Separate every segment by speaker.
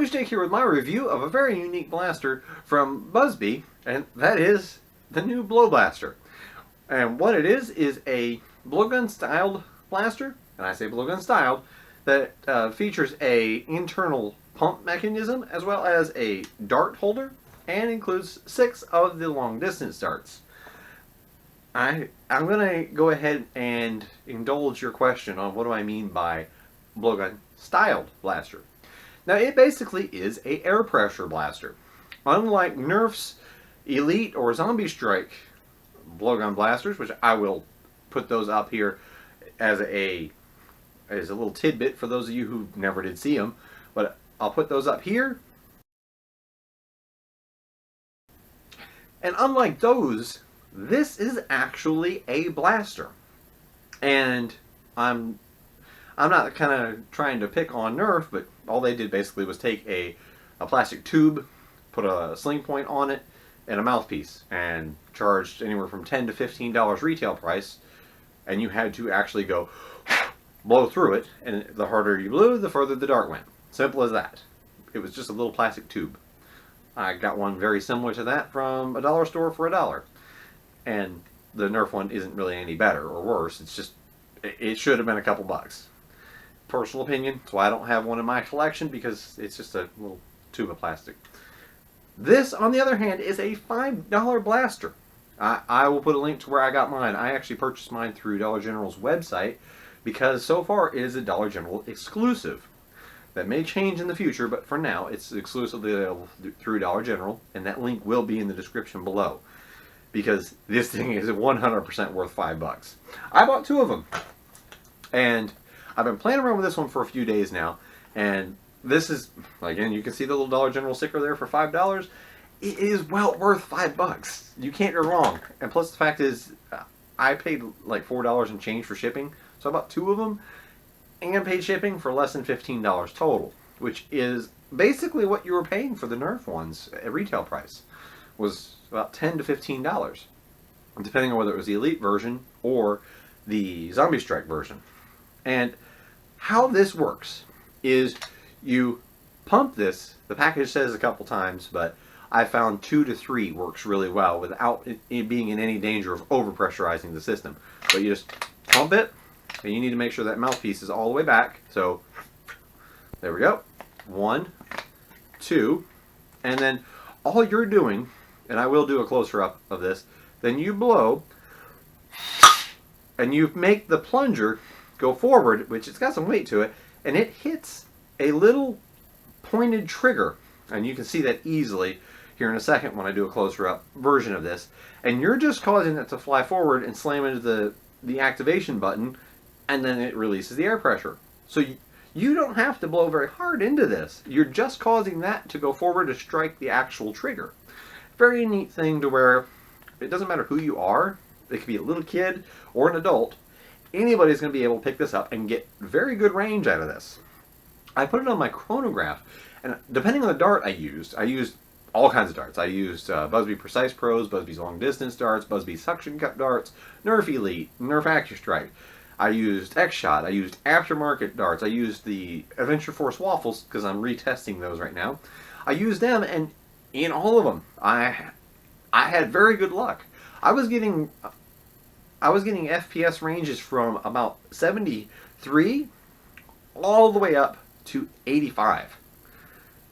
Speaker 1: Stick here with my review of a very unique blaster from Busby, and that is the new Blow Blaster. And what it is a blowgun styled blaster, and I say blowgun styled, that features a internal pump mechanism as well as a dart holder, and includes 6 of the long distance darts. I'm going to go ahead and indulge your question on what do I mean by blowgun styled blaster. Now, it basically is a air pressure blaster. Unlike Nerf's Elite or Zombie Strike blowgun blasters, which I will put those up here as a little tidbit for those of you who never did see them, but I'll put those up here. And unlike those, this is actually a blaster. And I'm not kind of trying to pick on Nerf, but all they did basically was take a plastic tube, put a sling point on it, and a mouthpiece, and charged anywhere from $10 to $15 retail price, and you had to actually go blow through it, and the harder you blew, the further the dart went. Simple as that. It was just a little plastic tube. I got one very similar to that from a dollar store for $1. And the Nerf one isn't really any better or worse. It's just, it should have been a couple bucks. Personal opinion, that's why I don't have one in my collection, because it's just a little tube of plastic. This, on the other hand, is a $5 blaster. I will put a link to where I got mine. I actually purchased mine through Dollar General's website, because so far it is a Dollar General exclusive. That may change in the future, but for now it's exclusively available through Dollar General, and that link will be in the description below. Because this thing is 100% worth $5. I bought 2 of them, and I've been playing around with this one for a few days now, and this is, again, you can see the little Dollar General sticker there for $5. It is well worth $5. You can't go wrong. And plus the fact is, I paid like $4 and change for shipping, so I bought 2 of them, and paid shipping for less than $15 total, which is basically what you were paying for the Nerf ones at retail price. Was about $10 to $15, depending on whether it was the Elite version or the Zombie Strike version. And how this works is you pump this. The package says a couple times, but I found 2 to 3 works really well without it being in any danger of overpressurizing the system. But you just pump it, and you need to make sure that mouthpiece is all the way back. So there we go. 1, 2, and then all you're doing, and I will do a closer up of this, then you blow, and you make the plunger go forward, which it's got some weight to it, and it hits a little pointed trigger, and you can see that easily here in a second when I do a closer up version of this, and you're just causing it to fly forward and slam into the activation button, and then it releases the air pressure. So you don't have to blow very hard into this. You're just causing that to go forward to strike the actual trigger. Very neat thing to where it doesn't matter who you are. It could be a little kid or an adult. Anybody's going to be able to pick this up and get very good range out of this. I put it on my chronograph, and depending on the dart I used all kinds of darts. I used Busby Precise Pros, Busby's Long Distance darts, Busby Suction Cup darts, Nerf Elite, Nerf AccuStrike. I used X-Shot. I used aftermarket darts. I used the Adventure Force waffles because I'm retesting those right now. I used them, and in all of them, I had very good luck. I was getting FPS ranges from about 73 all the way up to 85.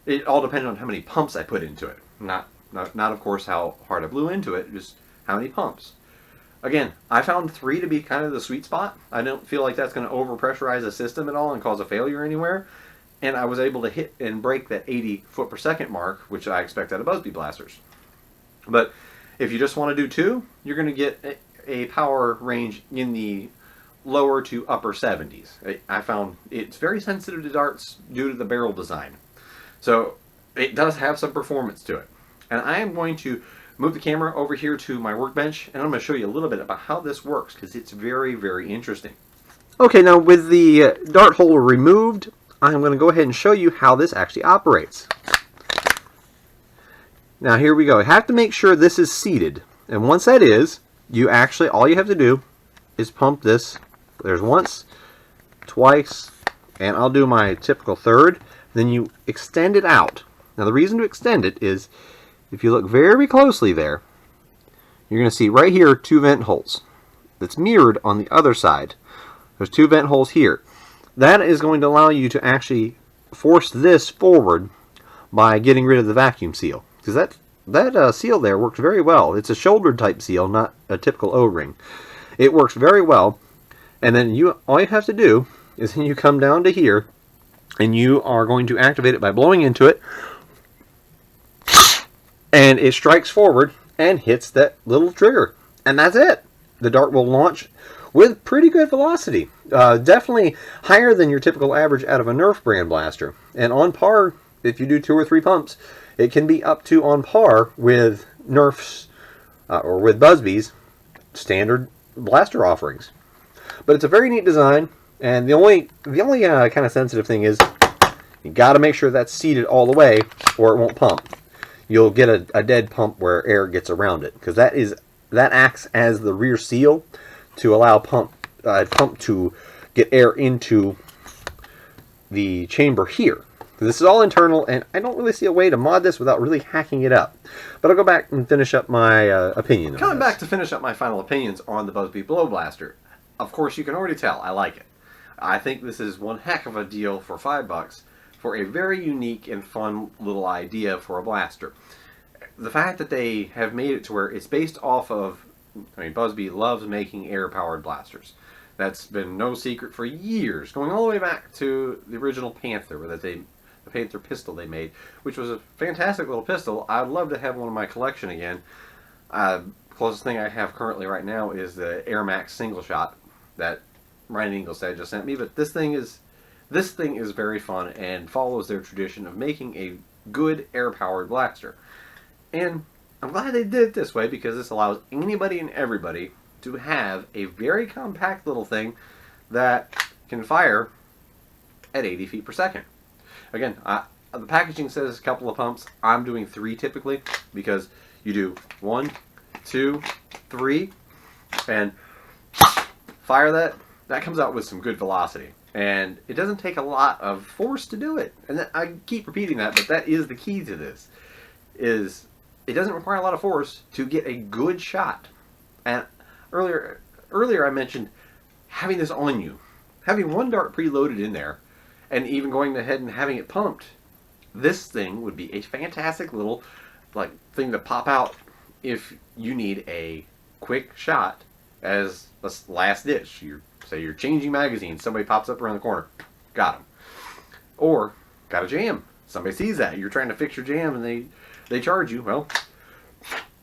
Speaker 1: It all depended on how many pumps I put into it. Not of course how hard I blew into it, just how many pumps. Again, I found 3 to be kind of the sweet spot. I don't feel like that's going to overpressurize the system at all and cause a failure anywhere. And I was able to hit and break that 80 foot per second mark, which I expect out of Busby blasters. But if you just want to do 2, you're going to get a power range in the lower to upper 70s. I found it's very sensitive to darts due to the barrel design. So it does have some performance to it. And I am going to move the camera over here to my workbench, and I'm going to show you a little bit about how this works, because it's very, very interesting. Okay, now with the dart hole removed, I'm going to go ahead and show you how this actually operates. Now here we go. I have to make sure this is seated, and once that is, you actually, all you have to do is pump this. There's once, twice, and I'll do my typical third. then you extend it out. Now the reason to extend it is, if you look very closely there, you're going to see right here 2 vent holes. That's mirrored on the other side. There's 2 vent holes here. That is going to allow you to actually force this forward by getting rid of the vacuum seal. Because that seal there works very well. It's a shoulder type seal, not a typical O-ring. It works very well. And then all you have to do is then you come down to here, and you are going to activate it by blowing into it, and it strikes forward and hits that little trigger. And that's it. The dart will launch with pretty good velocity. Definitely higher than your typical average out of a Nerf brand blaster. And on par, if you do 2 or 3 pumps, it can be up to on par with Nerf's or with Busby's standard blaster offerings. But it's a very neat design, and the only kind of sensitive thing is you got to make sure that's seated all the way, or it won't pump. You'll get a dead pump where air gets around it, because that acts as the rear seal to allow pump to get air into the chamber here. This is all internal, and I don't really see a way to mod this without really hacking it up. But I'll go back and finish up my opinion.
Speaker 2: Coming back to finish up my final opinions on the Busby Blow Blaster. Of course, you can already tell I like it. I think this is one heck of a deal for $5 for a very unique and fun little idea for a blaster. The fact that they have made it to where it's based off of, Busby loves making air-powered blasters. That's been no secret for years, going all the way back to the original Panther, the Panther pistol they made, which was a fantastic little pistol. I'd love to have one in my collection again. Closest thing I have currently right now is the Air Max single shot that Ryan Inglestad just sent me. But this thing is very fun and follows their tradition of making a good air-powered blaster. And I'm glad they did it this way, because this allows anybody and everybody to have a very compact little thing that can fire at 80 feet per second. Again, the packaging says a couple of pumps. I'm doing 3 typically, because you do 1, 2, 3, and fire that. That comes out with some good velocity. And it doesn't take a lot of force to do it. And I keep repeating that, but that is the key to this. It doesn't require a lot of force to get a good shot. And earlier I mentioned having this on you. Having one dart preloaded in there, and even going ahead and having it pumped. This thing would be a fantastic little thing to pop out if you need a quick shot as a last ditch. Say you're changing magazines, somebody pops up around the corner, got him. Or got a jam. Somebody sees that you're trying to fix your jam and they charge you. Well,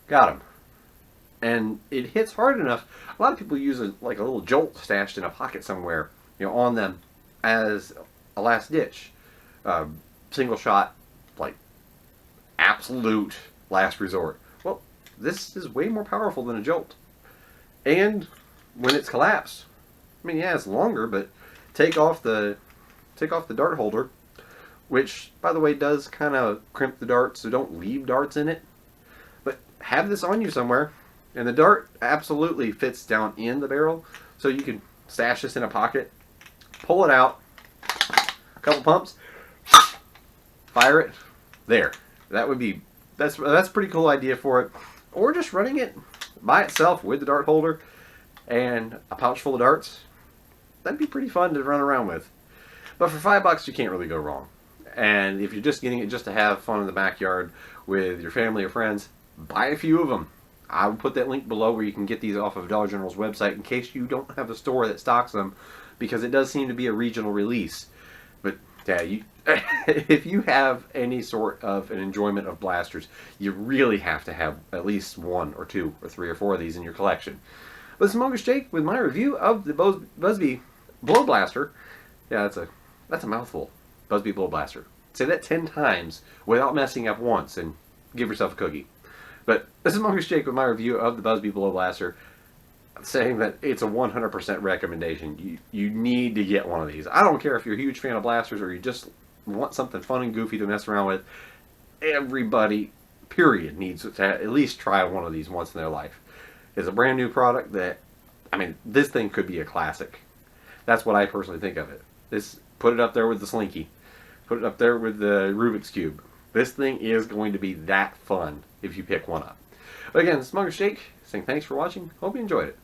Speaker 2: got him. And it hits hard enough. A lot of people use a little jolt stashed in a pocket somewhere, on them as a last ditch. Single shot, absolute last resort. Well, this is way more powerful than a jolt. And when it's collapsed, yeah, it's longer, but take off the dart holder, which, by the way, does kind of crimp the dart, so don't leave darts in it. But have this on you somewhere, and the dart absolutely fits down in the barrel, so you can stash this in a pocket, pull it out, a couple pumps, fire it. There. That's a pretty cool idea for it. Or just running it by itself with the dart holder and a pouch full of darts. That'd be pretty fun to run around with. But for $5, you can't really go wrong. And if you're just getting it just to have fun in the backyard with your family or friends, buy a few of them. I will put that link below where you can get these off of Dollar General's website in case you don't have a store that stocks them, because it does seem to be a regional release. But yeah, if you have any sort of an enjoyment of blasters, you really have to have at least 1 or 2 or 3 or 4 of these in your collection. But this is Mongoose Jake with my review of the Busby Blow Blaster. Yeah, that's a mouthful. Busby Blow Blaster. Say that 10 times without messing up once, and give yourself a cookie. But this is Mongoose Jake with my review of the Busby Blow Blaster, saying that it's a 100% recommendation. You need to get one of these. I don't care if you're a huge fan of blasters or you just want something fun and goofy to mess around with. Everybody, period, needs to at least try one of these once in their life. It's a brand new product that, this thing could be a classic. That's what I personally think of it. Put it up there with the Slinky. Put it up there with the Rubik's Cube. This thing is going to be that fun if you pick one up. But again, Smugger's Jake saying thanks for watching. Hope you enjoyed it.